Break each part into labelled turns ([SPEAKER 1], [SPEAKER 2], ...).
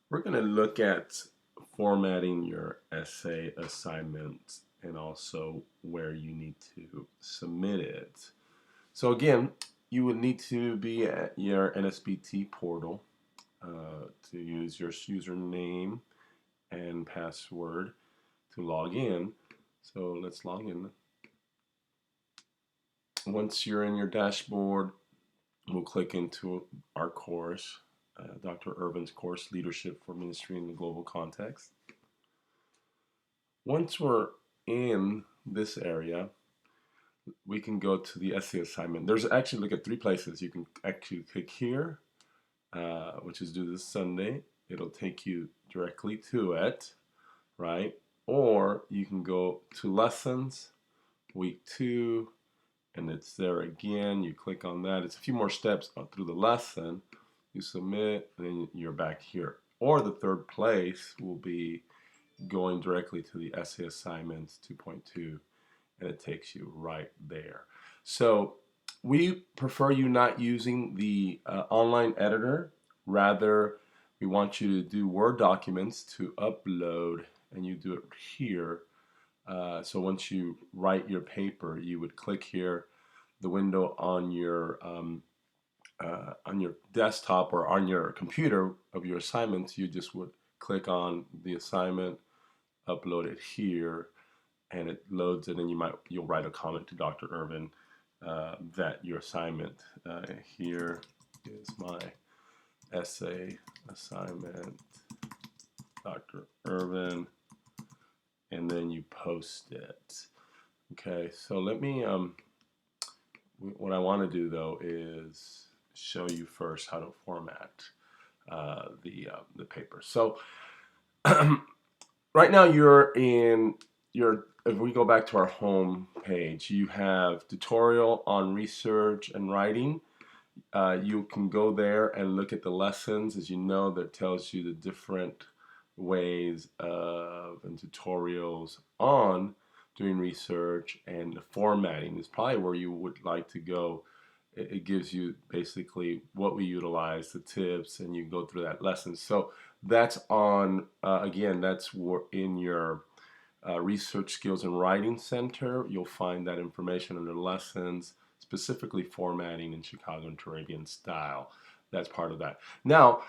[SPEAKER 1] We're going to look at formatting your essay assignment and also where you need to submit it. So again, you would need to be at your NSBT portal to use your username and password to log in. So let's log in. Once you're in your dashboard, we'll click into our course, Dr. Irvin's course, Leadership for Ministry in the Global Context. Once we're in this area, we can go to the essay assignment. There's actually, look at three places. You can actually click here, which is due this Sunday. It'll take you directly to it, right? Or you can go to lessons, week 2, and it's there again. You click on that. It's a few more steps through the lesson. You submit, and then you're back here. Or the third place will be going directly to the essay assignments 2.2, and it takes you right there. So we prefer you not using the online editor. Rather, we want you to do Word documents to upload, and you do it here. So once you write your paper, you would click here, the window on your desktop or on your computer of your assignments. You just would click on the assignment, upload it here, and it loads it, and you'll write a comment to Dr. Irvin that your assignment here is my essay assignment, Dr. Irvin, and then you post it. Okay, so let me what I want to do though is show you first how to format the paper. So right now you're in your, if we go back to our home page, you have tutorial on research and writing. You can go there and look at the lessons. As you know, that tells you the different ways of and tutorials on doing research, and the formatting is probably where you would like to go. It gives you basically what we utilize, the tips, and you go through that lesson. So that's on, again, that's in your Research Skills and Writing Center. You'll find that information under lessons, specifically formatting in Chicago and Turabian style. That's part of that. Now,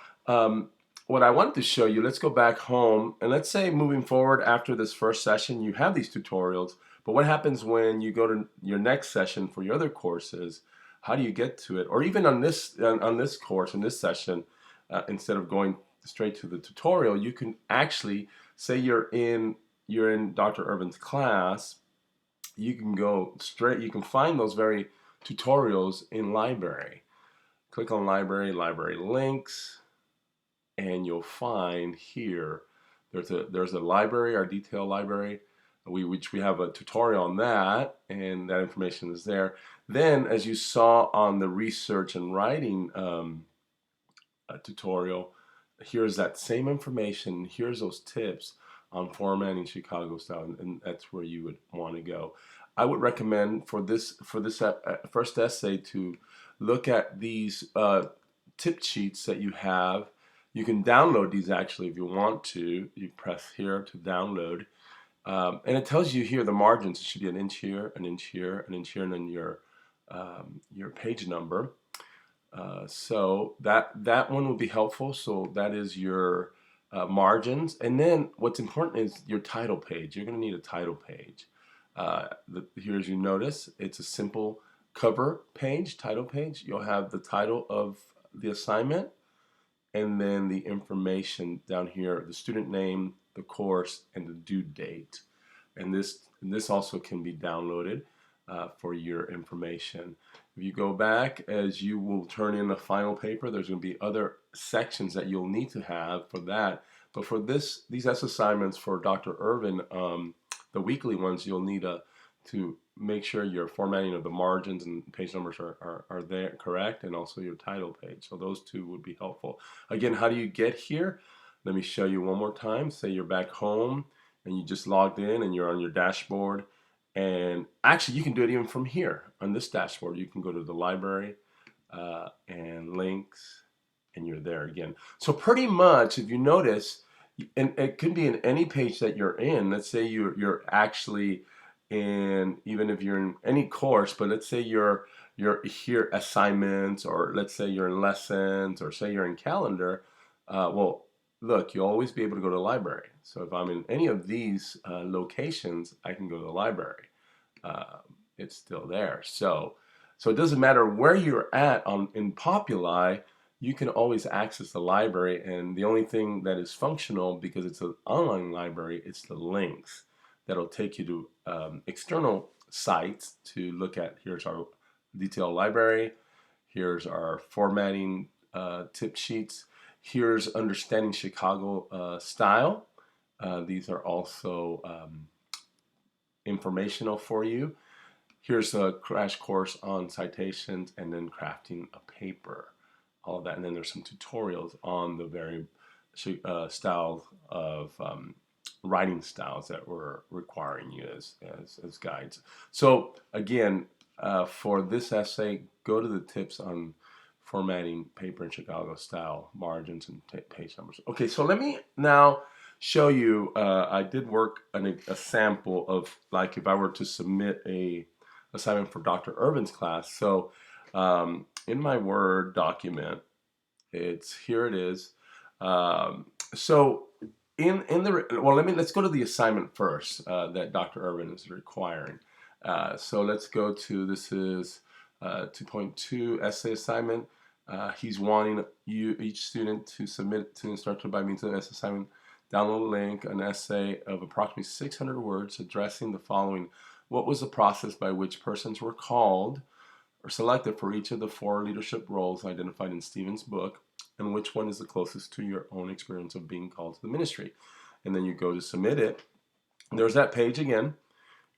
[SPEAKER 1] what I wanted to show you, let's go back home, and let's say moving forward after this first session, you have these tutorials, but what happens when you go to your next session for your other courses? How do you get to it? Or even on this course, in this session, instead of going straight to the tutorial, you can actually say you're in Dr. Irvin's class. You can go straight, you can find those very tutorials in library. Click on library links, and you'll find here there's a library, our detail library, which we have a tutorial on that, and that information is there. Then, as you saw on the research and writing tutorial, here's that same information. Here's those tips on formatting Chicago style, and that's where you would want to go. I would recommend for this first essay to look at these tip sheets that you have. You can download these actually if you want to. You press here to download, and it tells you here the margins. It should be an inch here, an inch here, an inch here, and then your page number. So that one will be helpful. So that is your margins, and then what's important is your title page. You're going to need a title page. Here, as you notice, it's a simple cover page, title page. You'll have the title of the assignment, and then the information down here, the student name, the course, and the due date. And this also can be downloaded for your information. If you go back, as you will turn in the final paper, there's going to be other sections that you'll need to have for that. But for these assignments for Dr. Irvin, the weekly ones, you'll need to make sure your formatting of the margins and page numbers are there correct, and also your title page. So those two would be helpful. Again, how do you get here? Let me show you one more time. Say you're back home and you just logged in and you're on your dashboard. And actually, you can do it even from here on this dashboard. You can go to the library and links, and you're there again. So pretty much, if you notice, and it could be in any page that you're in. Let's say you're actually in, even if you're in any course, but let's say you're here assignments, or let's say you're in lessons, or say you're in calendar. Well, look, you'll always be able to go to the library. So if I'm in any of these locations, I can go to the library. Uh, it's still there. So it doesn't matter where you're at in Populi, you can always access the library, and the only thing that is functional, because it's an online library, it's the links that'll take you to external sites to look at. Here's our detailed library, here's our formatting tip sheets, here's understanding Chicago style. These are also informational for you. Here's a crash course on citations and then crafting a paper, all of that. And then there's some tutorials on the very styles of writing styles that we're requiring you as guides. So again, for this essay, go to the tips on formatting paper in Chicago style, margins, and page numbers. Okay, so let me now show you, I did work on a sample of, like, if I were to submit a assignment for Dr. Irvin's class. So in my Word document, here it is. So let's go to the assignment first that Dr. Irvin is requiring. So let's go to, this is 2.2 essay assignment. He's wanting each student to submit to the instructor by means of an essay assignment. Download a link, an essay of approximately 600 words addressing the following. What was the process by which persons were called or selected for each of the 4 leadership roles identified in Stephen's book, and which one is the closest to your own experience of being called to the ministry? And then you go to submit it. There's that page again,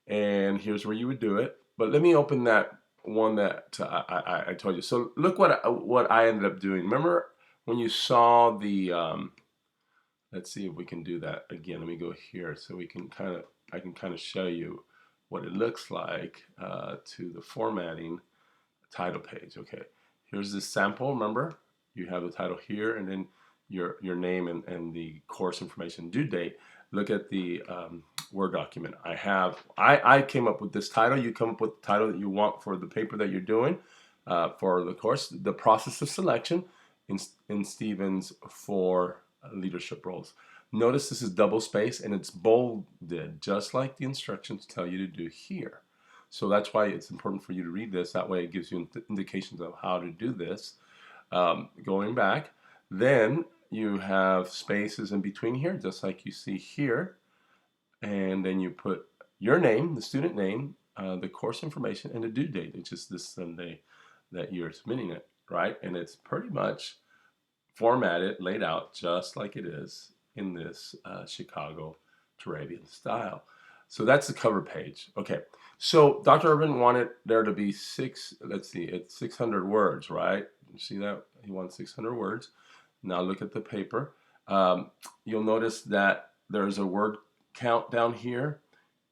[SPEAKER 1] and here's where you would do it. But let me open that one that I told you. So look what I ended up doing. Remember when you saw the, let's see if we can do that again. Let me go here so we can I can kind of show you what it looks like to the formatting title page. Okay, here's this sample. Remember, you have the title here, and then your name and the course information, due date. Look at the Word document. I came up with this title. You come up with the title that you want for the paper that you're doing for the course. The process of selection in Stephen's 4 leadership roles. Notice this is double space and it's bolded, just like the instructions tell you to do here. So that's why it's important for you to read this. That way it gives you indications of how to do this. Going back, then you have spaces in between here, just like you see here. And then you put your name, the student name, the course information, and the due date, which is this Sunday that you're submitting it, right? And it's pretty much formatted, laid out just like it is in this Chicago Turabian style. So that's the cover page. Okay, so Dr. Irvin wanted there to be it's 600 words, right? You see that? He wants 600 words. Now look at the paper. You'll notice that there's a word count down here.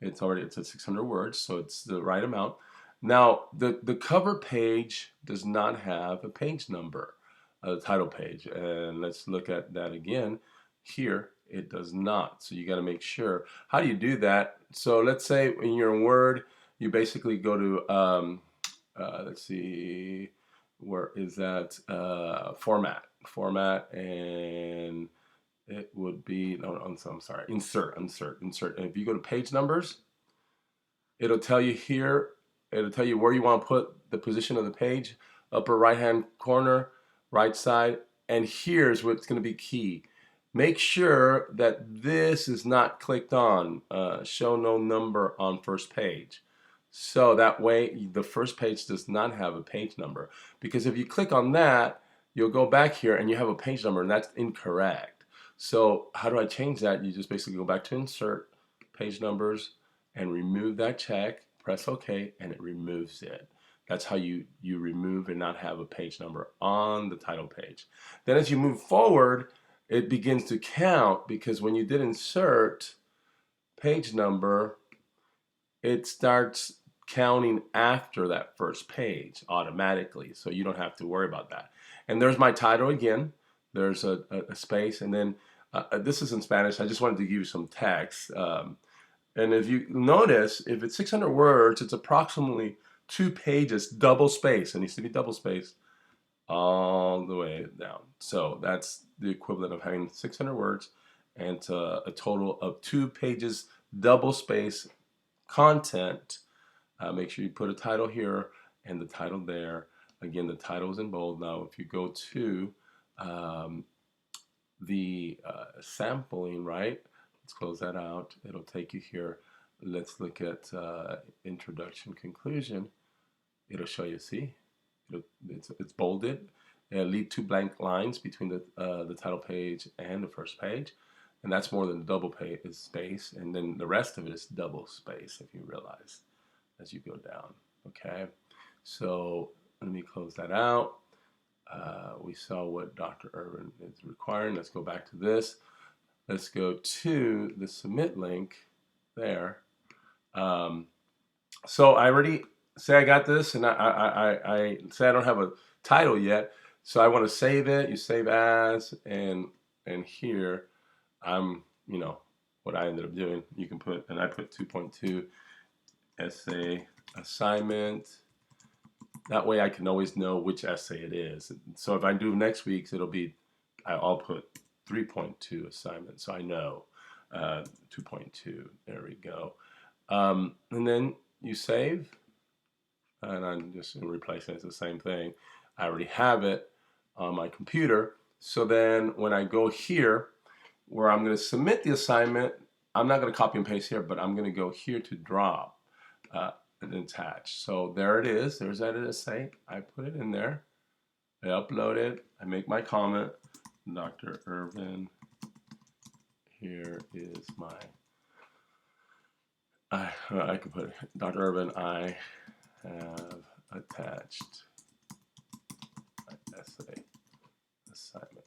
[SPEAKER 1] It's at 600 words, so it's the right amount. Now, the cover page does not have a page number, the title page. And let's look at that again. Here, it does not. So you got to make sure. How do you do that? So let's say in your Word, you basically go to, let's see, where is that? Format, and it would be, I'm sorry, insert. And if you go to page numbers, it'll tell you here, it'll tell you where you want to put the position of the page, upper right-hand corner, right side, and here's what's going to be key. Make sure that this is not clicked on, show no number on first page. So that way the first page does not have a page number. Because if you click on that, you'll go back here and you have a page number, and that's incorrect. So how do I change that? You just basically go back to insert, page numbers, and remove that check, press OK, and it removes it. That's how you remove and not have a page number on the title page. Then as you move forward, it begins to count, because when you did insert page number, it starts counting after that first page automatically, so you don't have to worry about that. And there's my title again. There's a space, and then this is in Spanish. I just wanted to give you some text. And if you notice, if it's 600 words, it's approximately 2 pages, double space. It needs to be double spaced all the way down. So that's the equivalent of having 600 words and a total of 2 pages, double space content. Make sure you put a title here and the title there. Again, the title is in bold. Now, if you go to the sampling, right? Let's close that out. It'll take you here. Let's look at introduction, conclusion. It'll show you, see? It's bolded. It'll leave 2 blank lines between the title page and the first page. And that's more than double space. And then the rest of it is double space, if you realize, as you go down. Okay? So let me close that out. We saw what Dr. Irvin is requiring. Let's go back to this. Let's go to the submit link there. So I already say I got this, and I say I don't have a title yet. So I want to save it. You save as, and here I'm, what I ended up doing. You can put, and I put 2.2 essay assignment. That way I can always know which essay it is. So if I do next week's, it'll be, I'll put 3.2 assignment, so I know 2.2. There we go. And then you save, and I'm just replacing it. It's the same thing. I already have it on my computer. So then when I go here, where I'm going to submit the assignment, I'm not going to copy and paste here, but I'm going to go here to drop and attach. So there it is. There's that essay. I put it in there. I upload it. I make my comment. Dr. Irvin, here is my, I could put, Dr. Irvin, I have attached my essay assignment.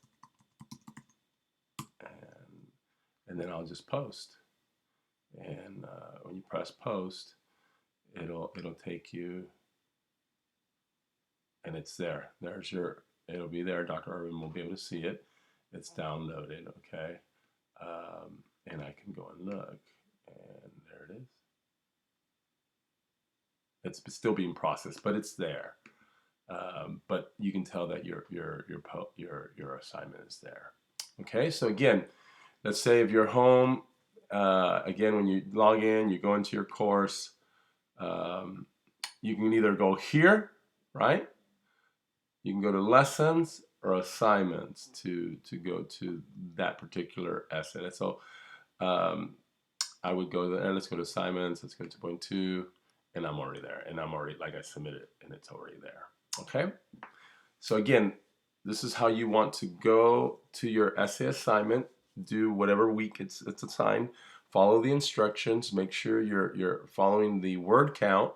[SPEAKER 1] And then I'll just post. And when you press post, it'll take you, and it's there. There's your, it'll be there. Dr. Irvin will be able to see it. It's downloaded, okay? And I can go and look, and there it is. It's still being processed, but it's there. But you can tell that your assignment is there. Okay, so again, let's say if you're home, again, when you log in, you go into your course, you can either go here, right? You can go to lessons or assignments to go to that particular essay. So I would go there. Let's go to assignments. Let's go to 2.2, and I'm already there. And I'm already, like I submitted, and it's already there. Okay? So again, this is how you want to go to your essay assignment. Do whatever week it's assigned. Follow the instructions. Make sure you're following the word count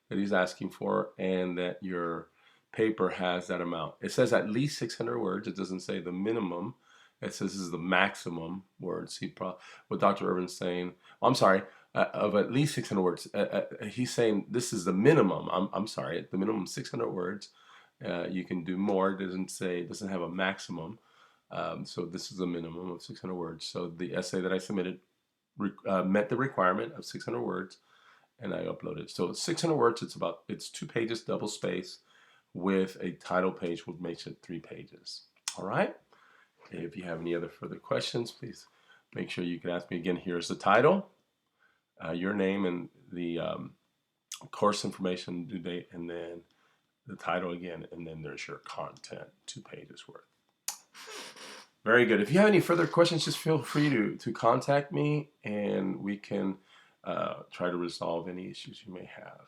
[SPEAKER 1] that he's asking for, and that your paper has that amount. It says at least 600 words. It doesn't say the minimum. It says this is the maximum words. What Dr. Irvin's saying, I'm sorry, of at least 600 words. He's saying this is the minimum. I'm sorry, the minimum 600 words. You can do more. It doesn't have a maximum. So this is the minimum of 600 words. So the essay that I submitted met the requirement of 600 words, and I uploaded. So 600 words. It's 2 pages, double space, with a title page, which makes it 3 pages. All right. If you have any other further questions, please make sure you can ask me again. Here's the title, your name, and the course information, due date, and then the title again, and then there's your content, 2 pages worth. Very good. If you have any further questions, just feel free to contact me, and we can try to resolve any issues you may have.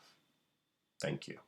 [SPEAKER 1] Thank you.